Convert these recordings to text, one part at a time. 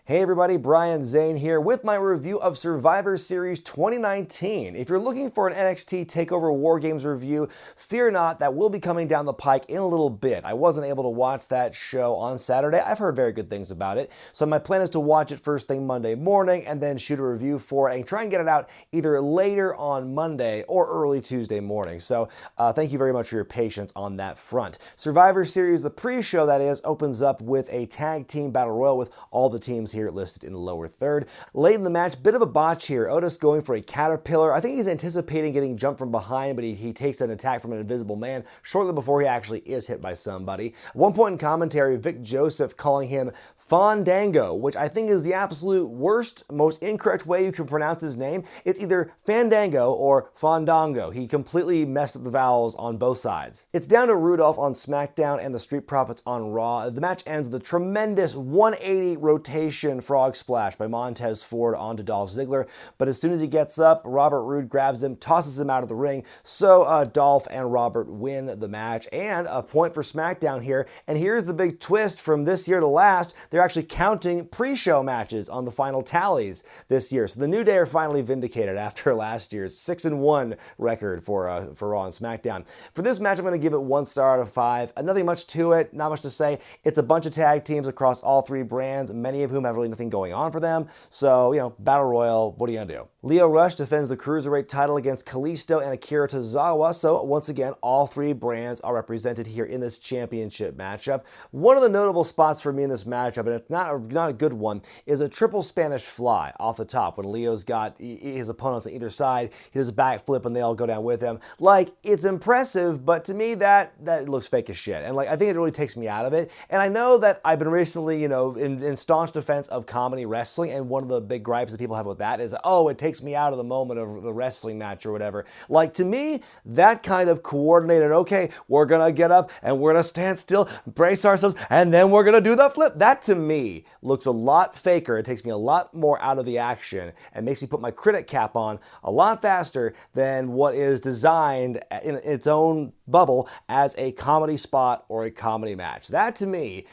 Hey everybody, Bryan Zane here with my review of Survivor Series 2019. If you're looking for an NXT TakeOver War Games review, fear not, that will be coming down the pike in a little bit. I wasn't able to watch that show on Saturday. I've heard very good things about it, so my plan is to watch it first thing Monday morning and then shoot a review for it and try and get it out either later on Monday or early Tuesday morning. So thank you very much for your patience on that front. Survivor Series, the pre-show that is, opens up with a tag team battle royal with all the teams here listed in the lower third. Late in the match, bit of a botch here. Otis going for a caterpillar. I think he's anticipating getting jumped from behind, but he takes an attack from an invisible man shortly before he actually is hit by somebody. At one point in commentary, Vic Joseph calling him Fandango, which I think is the absolute worst, most incorrect way you can pronounce his name. It's either Fandango or Fandango. He completely messed up the vowels on both sides. It's down to Rudolph on Smackdown and the Street Profits on Raw. The match ends with a tremendous 180 rotation frog splash by Montez Ford onto Dolph Ziggler, but as soon as he gets up, Robert Roode grabs him, tosses him out of the ring, so Dolph and Robert win the match, and a point for SmackDown here. And here's the big twist from this year to last. They're actually counting pre-show matches on the final tallies this year. So the New Day are finally vindicated after last year's 6-1 record for Raw and SmackDown. For this match, I'm going to give it 1 star out of 5. Nothing much to it, not much to say. It's a bunch of tag teams across all 3 brands, many of whom have really nothing going on for them. So, you know, Battle Royal, what are you going to do? Lio Rush defends the Cruiserweight title against Kalisto and Akira Tozawa. So once again, all 3 brands are represented here in this championship matchup. One of the notable spots for me in this matchup, and it's not a good one, is a triple Spanish fly off the top. When Leo's got his opponents on either side, he does a backflip and they all go down with him. Like, it's impressive, but to me that looks fake as shit. And like, I think it really takes me out of it. And I know that I've been recently, you know, in staunch defense of comedy wrestling, and one of the big gripes that people have with that is, oh, it takes me out of the moment of the wrestling match or whatever. Like, to me, that kind of coordinated, okay, we're gonna get up and we're gonna stand still, brace ourselves, and then we're gonna do the flip. That to me looks a lot faker. It takes me a lot more out of the action and makes me put my critic cap on a lot faster than what is designed in its own bubble as a comedy spot or a comedy match. That to me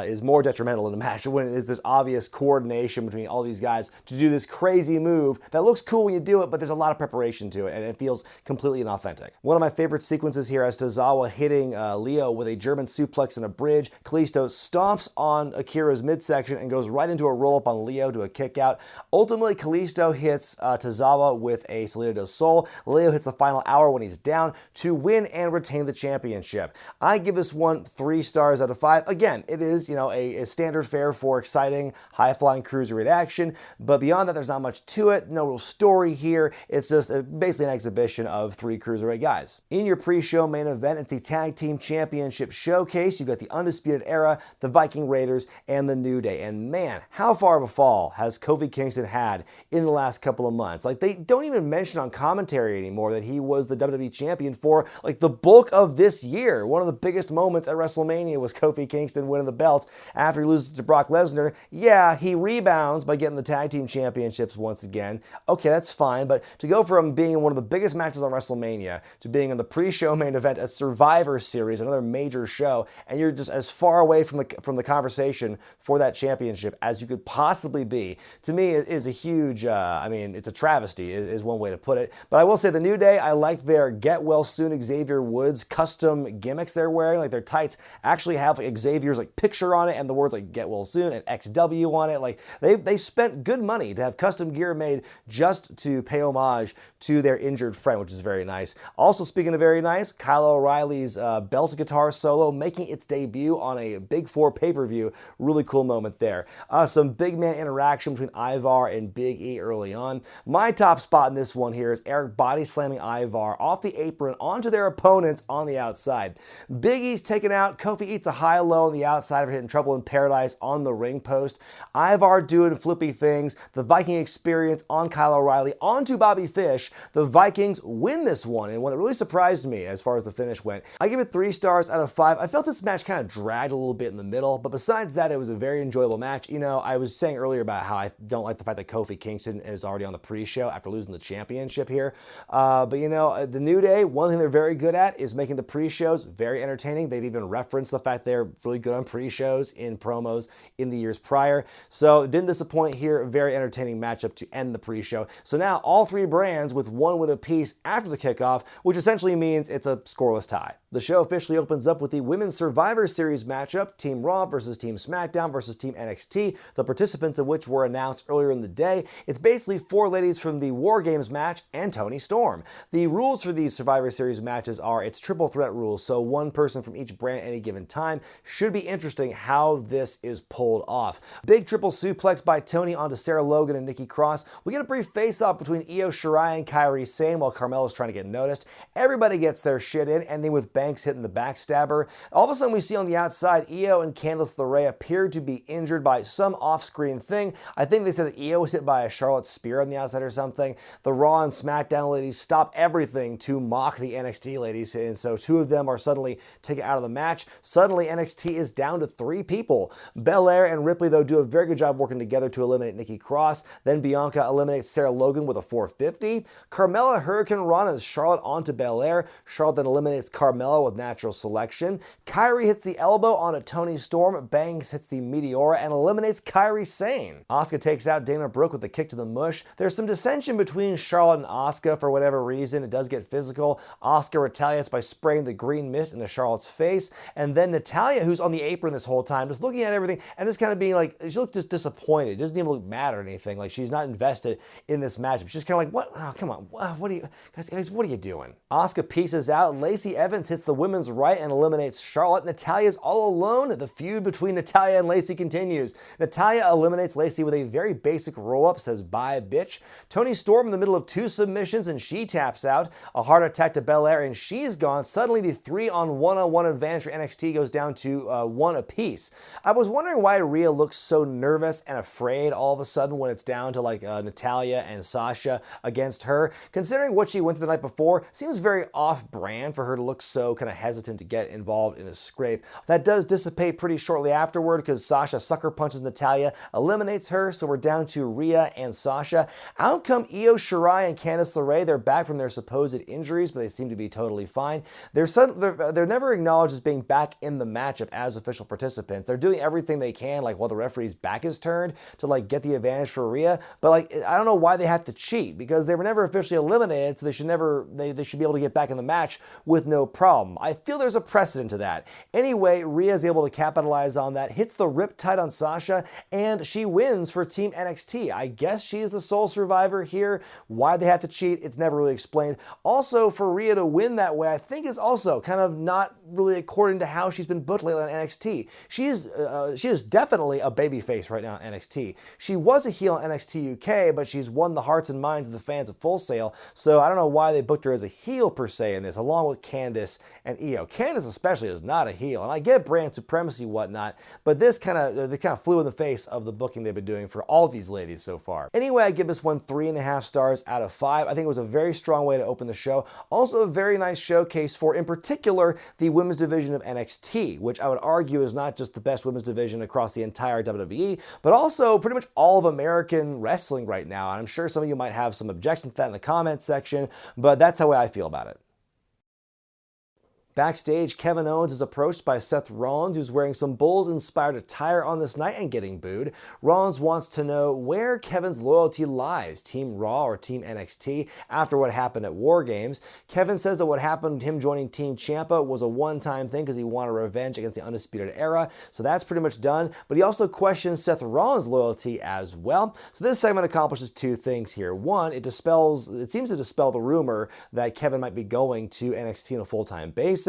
is more detrimental in the match when it is this obvious coordination between all these guys to do this crazy move that looks cool when you do it, but there's a lot of preparation to it and it feels completely inauthentic. One of my favorite sequences here is Tozawa hitting Leo with a German suplex and a bridge. Kalisto stomps on Akira's midsection and goes right into a roll-up on Leo to a kick out. Ultimately, Kalisto hits Tozawa with a Salida del Sol. Leo hits the final hour when he's down to win and retain the championship. I give this one 3 stars out of 5. Again, it is, you know, a standard fare for exciting, high-flying cruiserweight action, but beyond that, there's not much to it. No real story here. It's just basically an exhibition of 3 cruiserweight guys. In your pre-show main event, it's the Tag Team Championship Showcase. You've got the Undisputed Era, the Viking Raiders, and the New Day. And man, how far of a fall has Kofi Kingston had in the last couple of months? Like, they don't even mention on commentary anymore that he was the WWE Champion for like the bulk of this year. One of the biggest moments at WrestleMania was Kofi Kingston winning the belt after he loses to Brock Lesnar. Yeah, he rebounds by getting the Tag Team Championships once again. Okay, that's fine, but to go from being in one of the biggest matches on WrestleMania to being in the pre-show main event at Survivor Series, another major show, and you're just as far away from the conversation for that championship as you could possibly be, to me it is a huge, I mean, it's a travesty is one way to put it. But I will say the New Day, I like their Get Well Soon Xavier Woods custom gimmicks they're wearing. Like, their tights actually have like Xavier's like picture on it and the words like Get Well Soon and XW on it. Like, they spent good money to have custom gear made just to pay homage to their injured friend, which is very nice. Also, speaking of very nice, Kyle O'Reilly's belt guitar solo making its debut on a Big 4 pay-per-view. Really cool moment there. Some big man interaction between Ivar and Big E early on. My top spot in this one here is Eric body slamming Ivar off the apron onto their opponents on the outside. Big E's taken out. Kofi eats a high-low on the outside for hitting Trouble in Paradise on the ring post. Ivar doing flippy things. The Viking experience on Kyle O'Reilly onto Bobby Fish. The Vikings win this one, and one that really surprised me as far as the finish went. I give it 3 stars out of 5. I felt this match kind of dragged a little bit in the middle, but besides that, it was a very enjoyable match. You know, I was saying earlier about how I don't like the fact that Kofi Kingston is already on the pre-show after losing the championship here. But you know, the New Day, one thing they're very good at that is making the pre-shows very entertaining. They've even referenced the fact they're really good on pre-shows in promos in the years prior. So didn't disappoint here. Very entertaining matchup to end the pre-show. So now all three brands with one win apiece after the kickoff, which essentially means it's a scoreless tie. The show officially opens up with the Women's Survivor Series matchup, Team Raw versus Team Smackdown versus Team NXT, the participants of which were announced earlier in the day. It's basically four ladies from the War Games match and Toni Storm. The rules for these Survivor Series matches are it's triple threat rules, so one person from each brand at any given time. Should be interesting how this is pulled off. Big triple suplex by Toni onto Sarah Logan and Nikki Cross. We get a brief face-off between Io Shirai and Kairi Sane while Carmella's trying to get noticed. Everybody gets their shit in, ending with Banks hitting the backstabber. All of a sudden we see on the outside Io and Candice LeRae appear to be injured by some off-screen thing. I think they said that Io was hit by a Charlotte Spear on the outside or something. The Raw and SmackDown ladies stop everything to mock the NXT ladies, and so two of them are suddenly taken out of the match. Suddenly NXT is down to three people. Belair and Ripley, though, do a very good job working together to eliminate Nikki Cross. Then Bianca eliminates Sarah Logan with a 450. Carmella Hurricane Rana's Charlotte onto Belair. Charlotte then eliminates Carmella with natural selection. Kairi hits the elbow onto Toni Storm. Banks hits the Meteora and eliminates Kairi Sane. Asuka takes out Dana Brooke with a kick to the mush. There's some dissension between Charlotte and Asuka for whatever reason. It does get physical. Asuka retaliates by spraying the green mist into Charlotte's face. And then Natalya, who's on the apron this whole time, just looking at everything and just kind of being like, she looks just disappointed. Doesn't even look mad or anything. Like she's not invested in this matchup. She's just kind of like, what? Oh, come on. What are you guys, what are you doing? Asuka pieces out. Lacey Evans hits the women's right and eliminates Charlotte. Natalya's all alone. The feud between Natalya and Lacey continues. Natalya eliminates Lacey with a very basic roll-up, says bye bitch. Toni Storm in the middle of two submissions and she taps out. A heart attack to Belair and she's gone. Suddenly the 3-on-1-on-1 advantage for NXT goes down to one apiece. I was wondering why Rhea looks so nervous and afraid all of a sudden when it's down to like Natalya and Sasha against her. Considering what she went through the night before, seems very off-brand for her to look so kind of hesitant to get involved in a scrape. That does dissipate pretty shortly afterward because Sasha sucker punches Natalya, eliminates her, so we're down to Rhea and Sasha. Out come Io Shirai and Candice LeRae. They're back from their supposed injuries, but they seem to be totally fine. They're never acknowledged as being back in the matchup as official participants. They're doing everything they can, like while the referee's back is turned, to like get the advantage for Rhea. But like, I don't know why they have to cheat because they were never officially eliminated, so they should be able to get back in the match with no problem. I feel there's a precedent to that. Anyway, Rhea's able to capitalize on that, hits the Riptide on Sasha, and she wins for Team NXT. I guess she's the sole survivor here. Why they have to cheat, it's never really explained. Also, for Rhea to win that way, I think is also kind of not really according to how she's been booked lately on NXT. She is definitely a babyface right now on NXT. She was a heel on NXT UK, but she's won the hearts and minds of the fans of Full Sail, so I don't know why they booked her as a heel per se in this, along with Candice and Io. Candice especially is not a heel, and I get brand supremacy, whatnot, but this kind of flew in the face of the booking they've been doing for all these ladies so far. Anyway, I give this one 3.5 stars out of 5. I think it was a very strong way to open the show. Also a very nice showcase for, in particular, the women's division of NXT, which I would argue is not just the best women's division across the entire WWE, but also pretty much all of American wrestling right now. And I'm sure some of you might have some objections to that in the comments section, but that's the way I feel about it. Backstage, Kevin Owens is approached by Seth Rollins, who's wearing some Bulls-inspired attire on this night and getting booed. Rollins wants to know where Kevin's loyalty lies, Team Raw or Team NXT, after what happened at War Games. Kevin says that what happened, him joining Team Ciampa, was a one-time thing because he wanted revenge against the Undisputed Era, so that's pretty much done. But he also questions Seth Rollins' loyalty as well. So this segment accomplishes two things here. One, it seems to dispel the rumor that Kevin might be going to NXT on a full-time basis.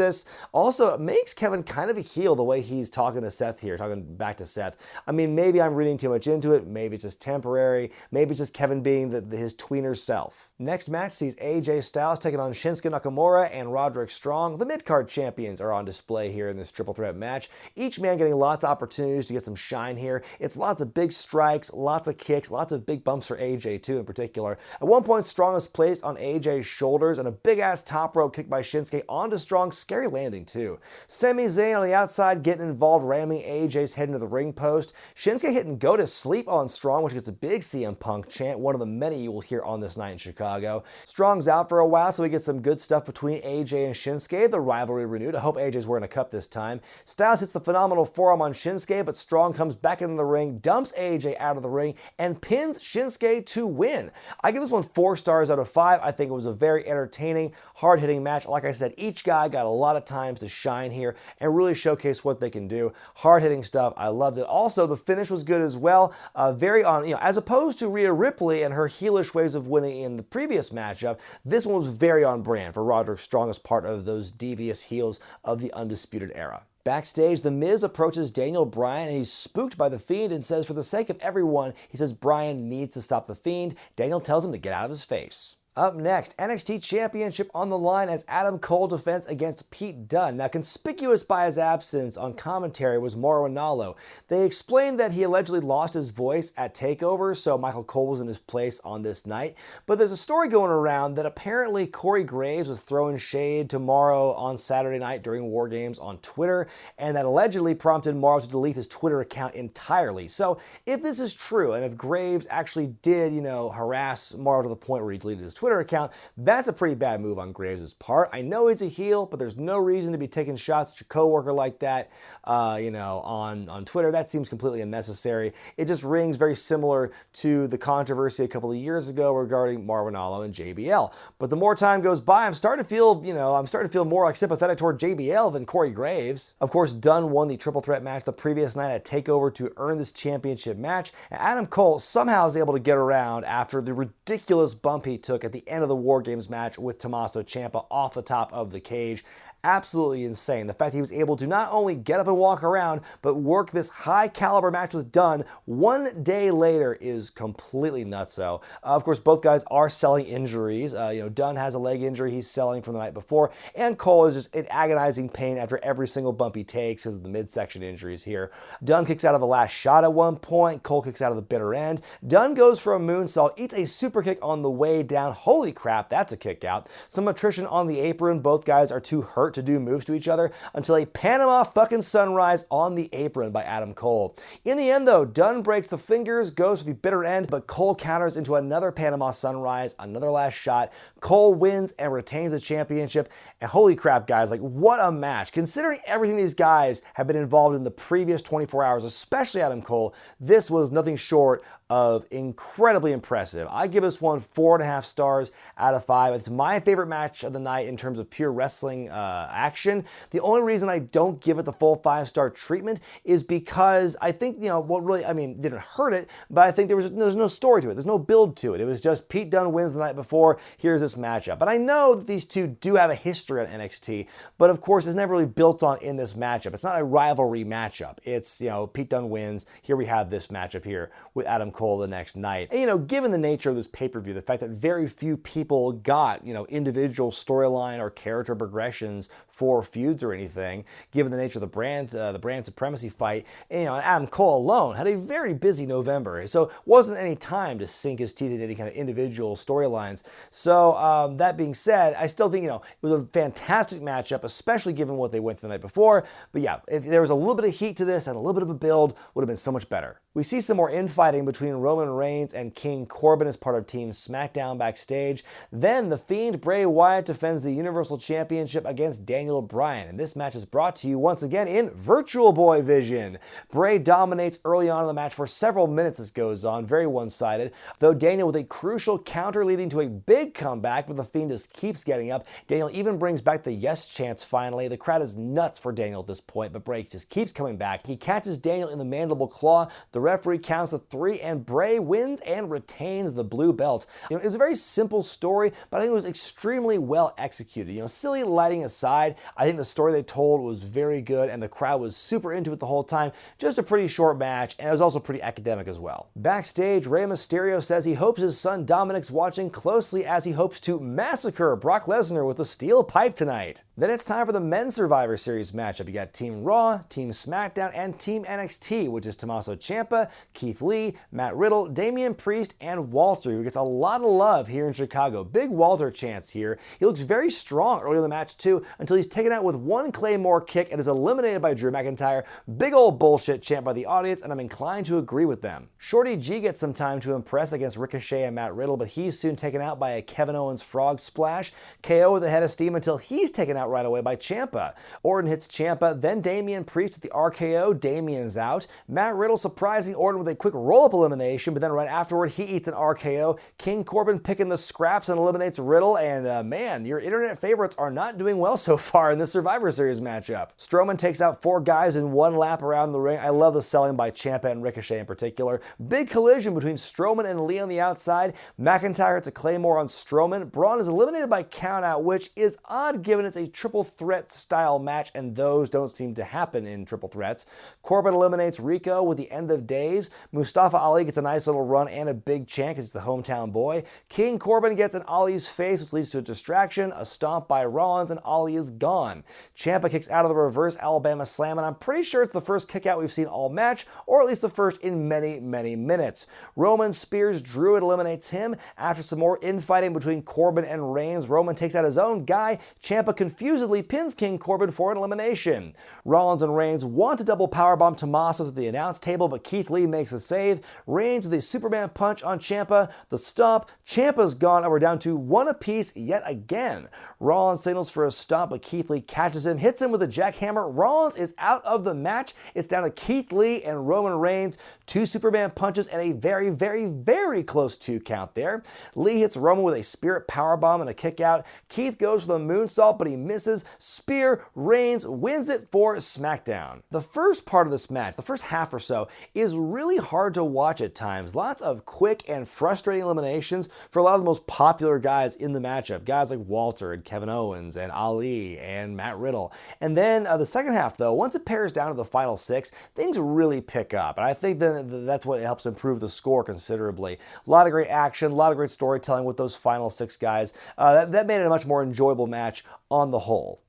Also, it makes Kevin kind of a heel the way he's talking to Seth here, talking back to Seth. I mean, maybe I'm reading too much into it. Maybe it's just temporary. Maybe it's just Kevin being his tweener self. Next match sees AJ Styles taking on Shinsuke Nakamura and Roderick Strong. The mid-card champions are on display here in this triple threat match. Each man getting lots of opportunities to get some shine here. It's lots of big strikes, lots of kicks, lots of big bumps for AJ too in particular. At one point, Strong is placed on AJ's shoulders and a big-ass top rope kick by Shinsuke onto Strong's scary landing too. Sami Zayn on the outside getting involved, ramming AJ's head into the ring post. Shinsuke hitting go to sleep on Strong, which gets a big CM Punk chant, one of the many you will hear on this night in Chicago. Strong's out for a while, so we get some good stuff between AJ and Shinsuke. The rivalry renewed. I hope AJ's wearing a cup this time. Styles hits the phenomenal forearm on Shinsuke, but Strong comes back into the ring, dumps AJ out of the ring, and pins Shinsuke to win. I give this one 4 stars out of 5. I think it was a very entertaining, hard-hitting match. Like I said, each guy got a lot of times to shine here and really showcase what they can do. Hard-hitting stuff. I loved it. Also, the finish was good as well. Very on, as opposed to Rhea Ripley and her heelish ways of winning in the previous matchup, this one was very on brand for Roderick Strong as part of those devious heels of the Undisputed Era. Backstage, The Miz approaches Daniel Bryan and he's spooked by The Fiend and says for the sake of everyone, he says Bryan needs to stop The Fiend. Daniel tells him to get out of his face. Up next, NXT Championship on the line as Adam Cole defends against Pete Dunne. Now, conspicuous by his absence on commentary was Mauro Ranallo. They explained that he allegedly lost his voice at TakeOver, so Michael Cole was in his place on this night. But there's a story going around that apparently Corey Graves was throwing shade to Mauro on Saturday night during War Games on Twitter, and that allegedly prompted Mauro to delete his Twitter account entirely. So, if this is true, and if Graves actually did, harass Mauro to the point where he deleted his Twitter account, that's a pretty bad move on Graves' part. I know he's a heel, but there's no reason to be taking shots at your coworker like that, on Twitter. That seems completely unnecessary. It just rings very similar to the controversy a couple of years ago regarding Mauro Ranallo and JBL. But the more time goes by, I'm starting to feel more like sympathetic toward JBL than Corey Graves. Of course, Dunne won the triple threat match the previous night at TakeOver to earn this championship match, and Adam Cole somehow is able to get around after the ridiculous bump he took at the end of the War Games match with Tommaso Ciampa off the top of the cage. Absolutely insane. The fact that he was able to not only get up and walk around, but work this high caliber match with Dunne 1 day later is completely nutso. Of course, both guys are selling injuries. Dunne has a leg injury he's selling from the night before, and Cole is just in agonizing pain after every single bump he takes because of the midsection injuries here. Dunne kicks out of the last shot at one point. Cole kicks out of the bitter end. Dunne goes for a moonsault, eats a super kick on the way down. Holy crap, that's a kick out. Some attrition on the apron. Both guys are too hurt to do moves to each other until a Panama fucking sunrise on the apron by Adam Cole. In the end, though, Dunne breaks the fingers, goes for the bitter end, but Cole counters into another Panama sunrise, another last shot. Cole wins and retains the championship. And holy crap, guys, what a match. Considering everything these guys have been involved in the previous 24 hours, especially Adam Cole, this was nothing short of incredibly impressive. I give this one 4.5 stars out of 5. It's my favorite match of the night in terms of pure wrestling action. The only reason I don't give it the full 5-star treatment is because I think, what really, didn't hurt it, but I think there's no story to it. There's no build to it. It was just Pete Dunne wins the night before, here's this matchup. But I know that these two do have a history on NXT, but of course it's never really built on in this matchup. It's not a rivalry matchup. It's, Pete Dunne wins. Here we have this matchup here with Adam Cole the next night. And, given the nature of this pay-per-view, the fact that very few people got, individual storyline or character progressions for feuds or anything, given the nature of the brand supremacy fight, and Adam Cole alone had a very busy November, so wasn't any time to sink his teeth into any kind of individual storylines. So that being said, I still think, it was a fantastic matchup, especially given what they went through the night before. But yeah, if there was a little bit of heat to this and a little bit of a build, would have been so much better. We see some more infighting between Roman Reigns and King Corbin as part of Team Smackdown backstage. Then The Fiend Bray Wyatt defends the Universal Championship against Daniel Bryan. And this match is brought to you once again in Virtual Boy Vision. Bray dominates early on in the match for several minutes as goes on, very one-sided. Though Daniel with a crucial counter leading to a big comeback, but The Fiend just keeps getting up. Daniel even brings back the yes chants finally. The crowd is nuts for Daniel at this point, but Bray just keeps coming back. He catches Daniel in the mandible claw. The referee counts to 3, and Bray wins and retains the blue belt. It was a very simple story, but I think it was extremely well executed. Silly lighting aside, I think the story they told was very good, and the crowd was super into it the whole time. Just a pretty short match, and it was also pretty academic as well. Backstage, Rey Mysterio says he hopes his son Dominic's watching closely as he hopes to massacre Brock Lesnar with a steel pipe tonight. Then it's time for the Men's Survivor Series matchup. You got Team Raw, Team Smackdown, and Team NXT, which is Tommaso Ciampa, Ciampa, Keith Lee, Matt Riddle, Damian Priest, and Walter, who gets a lot of love here in Chicago. Big Walter chance here. He looks very strong early in the match too, until he's taken out with one Claymore kick and is eliminated by Drew McIntyre. Big old bullshit chant by the audience, and I'm inclined to agree with them. Shorty G gets some time to impress against Ricochet and Matt Riddle, but he's soon taken out by a Kevin Owens frog splash. KO with a head of steam until he's taken out right away by Ciampa. Orton hits Ciampa, then Damian Priest with the RKO. Damian's out. Matt Riddle surprising Orton with a quick roll-up elimination, but then right afterward he eats an RKO. King Corbin picking the scraps and eliminates Riddle, and man, your internet favorites are not doing well so far in this Survivor Series matchup. Strowman takes out 4 guys in one lap around the ring. I love the selling by Ciampa and Ricochet in particular. Big collision between Strowman and Lee on the outside. McIntyre hits a Claymore on Strowman. Braun is eliminated by countout, which is odd given it's a triple threat style match, and those don't seem to happen in triple threats. Corbin eliminates Rico with the end of days. Mustafa Ali gets a nice little run and a big chant because he's the hometown boy. King Corbin gets in Ali's face, which leads to a distraction, a stomp by Rollins, and Ali is gone. Ciampa kicks out of the reverse Alabama slam, and I'm pretty sure it's the first kick out we've seen all match, or at least the first in many, many minutes. Roman spears Drew and eliminates him. After some more infighting between Corbin and Reigns, Roman takes out his own guy. Ciampa confusedly pins King Corbin for an elimination. Rollins and Reigns want to double powerbomb Tommaso at the announce table, but Keith Lee makes the save. Reigns with a Superman punch on Ciampa. The stomp. Ciampa's gone, and we're down to 1 apiece yet again. Rollins signals for a stomp, but Keith Lee catches him, hits him with a jackhammer. Rollins is out of the match. It's down to Keith Lee and Roman Reigns. 2 Superman punches and a very, very, very close 2 count there. Lee hits Roman with a spirit powerbomb and a kick out. Keith goes for the moonsault, but he misses. Spear. Reigns wins it for SmackDown. The first part of this match, the first half or so, is really hard to watch at times. Lots of quick and frustrating eliminations for a lot of the most popular guys in the matchup. Guys like Walter and Kevin Owens and Ali and Matt Riddle. And then the second half, though, once it pairs down to the final 6, things really pick up. And I think that's what helps improve the score considerably. A lot of great action, a lot of great storytelling with those final 6 guys. That made it a much more enjoyable match on the whole.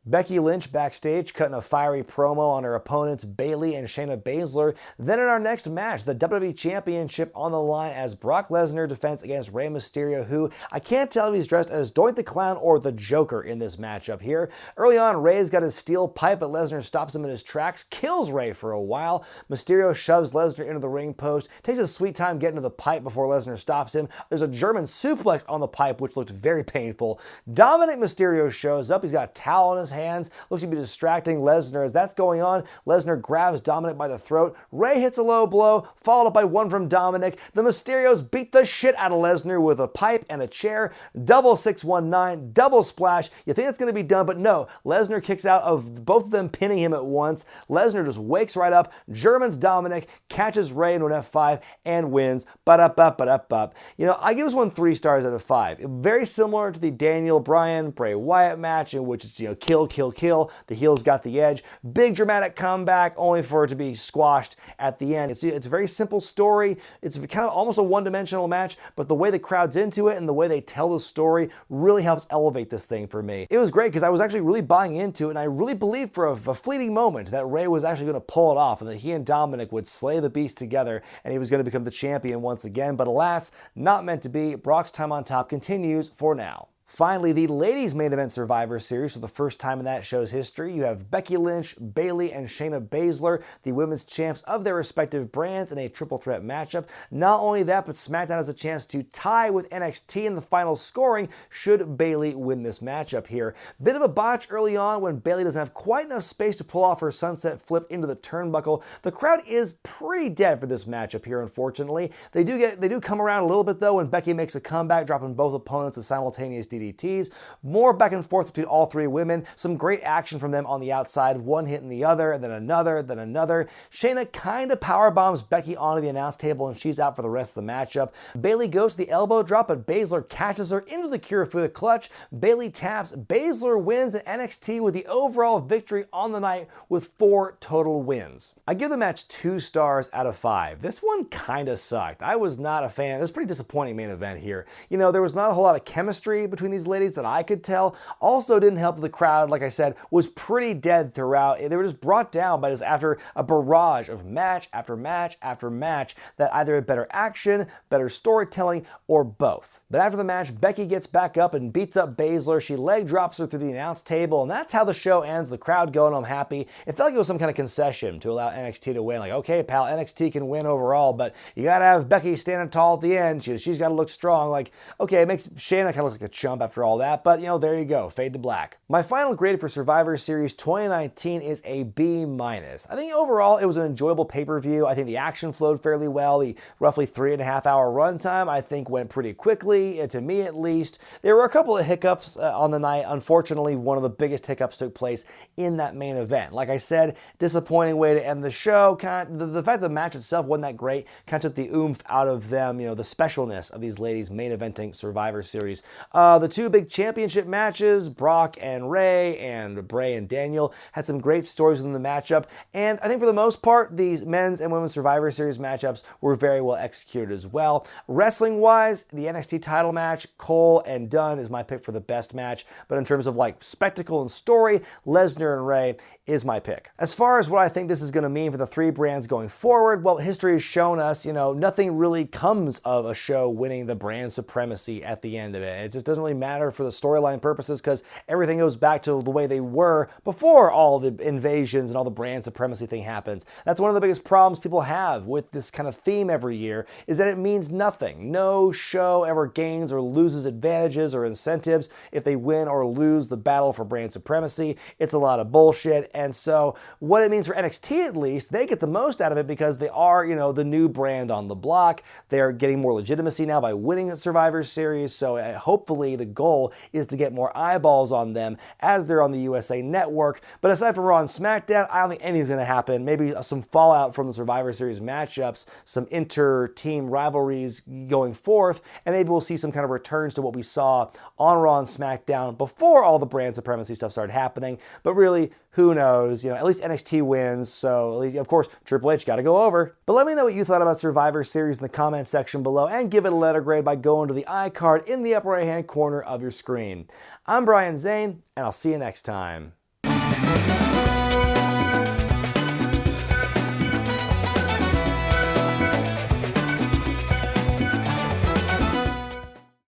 Becky Lynch backstage cutting a fiery promo on her opponents Bayley and Shayna Baszler. Then in our next match, the WWE Championship on the line as Brock Lesnar defends against Rey Mysterio, who I can't tell if he's dressed as Doink the Clown or the Joker in this matchup here. Early on, Rey's got his steel pipe, but Lesnar stops him in his tracks, kills Rey for a while. Mysterio shoves Lesnar into the ring post, takes a sweet time getting to the pipe before Lesnar stops him. There's a German suplex on the pipe, which looked very painful. Dominic Mysterio shows up. He's got a towel in his hands, looks to be distracting Lesnar. As that's going on, Lesnar grabs Dominic by the throat. Rey hits a low blow, followed up by one from Dominic. The Mysterios beat the shit out of Lesnar with a pipe and a chair. Double 619, double splash. You think it's going to be done, but no. Lesnar kicks out of both of them, pinning him at once. Lesnar just wakes right up, Germans Dominic, catches Rey into an F5, and wins. Ba-da-ba-ba-da-ba. You know, I give this one 3 stars out of 5. Very similar to the Daniel Bryan, Bray Wyatt match, in which it's, kill, kill, kill. The heels got the edge. Big dramatic comeback, only for it to be squashed at the end. It's a very simple story. It's kind of almost a one-dimensional match, but the way the crowd's into it and the way they tell the story really helps elevate this thing for me. It was great because I was actually really buying into it, and I really believed for a fleeting moment that Rey was actually going to pull it off and that he and Dominic would slay the beast together and he was going to become the champion once again. But alas, not meant to be. Brock's time on top continues for now. Finally, the ladies' main event Survivor Series. For the first time in that show's history, you have Becky Lynch, Bayley, and Shayna Baszler, the women's champs of their respective brands, in a triple threat matchup. Not only that, but SmackDown has a chance to tie with NXT in the final scoring should Bayley win this matchup here. Bit of a botch early on when Bayley doesn't have quite enough space to pull off her sunset flip into the turnbuckle. The crowd is pretty dead for this matchup here, unfortunately. They do come around a little bit though when Becky makes a comeback, dropping both opponents with simultaneous DDTs. More back and forth between all 3 women. Some great action from them on the outside. One hitting the other, and then another, then another. Shayna kind of power bombs Becky onto the announce table, and she's out for the rest of the matchup. Bayley goes to the elbow drop, but Baszler catches her into the cure for the clutch. Bayley taps. Baszler wins in NXT with the overall victory on the night with 4 total wins. I give the match 2 stars out of 5. This one kind of sucked. I was not a fan. It was a pretty disappointing main event here. There was not a whole lot of chemistry between between these ladies that I could tell. Also didn't help that the crowd, like I said, was pretty dead throughout. They were just brought down by this after a barrage of match after match after match that either had better action, better storytelling, or both. But after the match, Becky gets back up and beats up Baszler. She leg drops her through the announce table, and that's how the show ends. The crowd going, I'm happy. It felt like it was some kind of concession to allow NXT to win. Like, okay, pal, NXT can win overall, but you gotta have Becky standing tall at the end. She's gotta look strong. Like, okay, it makes Shayna kind of look like a chump after all that, but there you go, fade to black. My final grade for Survivor Series 2019 is a B-. I think overall it was an enjoyable pay-per-view. I think the action flowed fairly well. The roughly 3.5-hour runtime I think went pretty quickly, to me at least. There were a couple of hiccups on the night. Unfortunately, one of the biggest hiccups took place in that main event. Like I said, disappointing way to end the show. The fact the match itself wasn't that great kind of took the oomph out of them, the specialness of these ladies main eventing Survivor Series. The two big championship matches, Brock and Ray and Bray and Daniel, had some great stories in the matchup, and I think for the most part, the men's and women's Survivor Series matchups were very well executed as well. Wrestling-wise, the NXT title match, Cole and Dunne is my pick for the best match, but in terms of like spectacle and story, Lesnar and Ray is my pick. As far as what I think this is going to mean for the three brands going forward, well, history has shown us, nothing really comes of a show winning the brand supremacy at the end of it. It just doesn't really matter for the storyline purposes because everything goes back to the way they were before all the invasions and all the brand supremacy thing happens. That's one of the biggest problems people have with this kind of theme every year, is that it means nothing. No show ever gains or loses advantages or incentives if they win or lose the battle for brand supremacy. It's a lot of bullshit. And so what it means for NXT, at least, they get the most out of it because they are, the new brand on the block. They're getting more legitimacy now by winning the Survivor Series. So hopefully the goal is to get more eyeballs on them as they're on the USA Network. But aside from Raw and SmackDown, I don't think anything's going to happen. Maybe some fallout from the Survivor Series matchups, some inter-team rivalries going forth, and maybe we'll see some kind of returns to what we saw on Raw and SmackDown before all the brand supremacy stuff started happening. But really, who knows? At least NXT wins, so at least, of course, Triple H got to go over. But let me know what you thought about Survivor Series in the comment section below, and give it a letter grade by going to the iCard in the upper right-hand corner of your screen. I'm Bryan Zane, and I'll see you next time.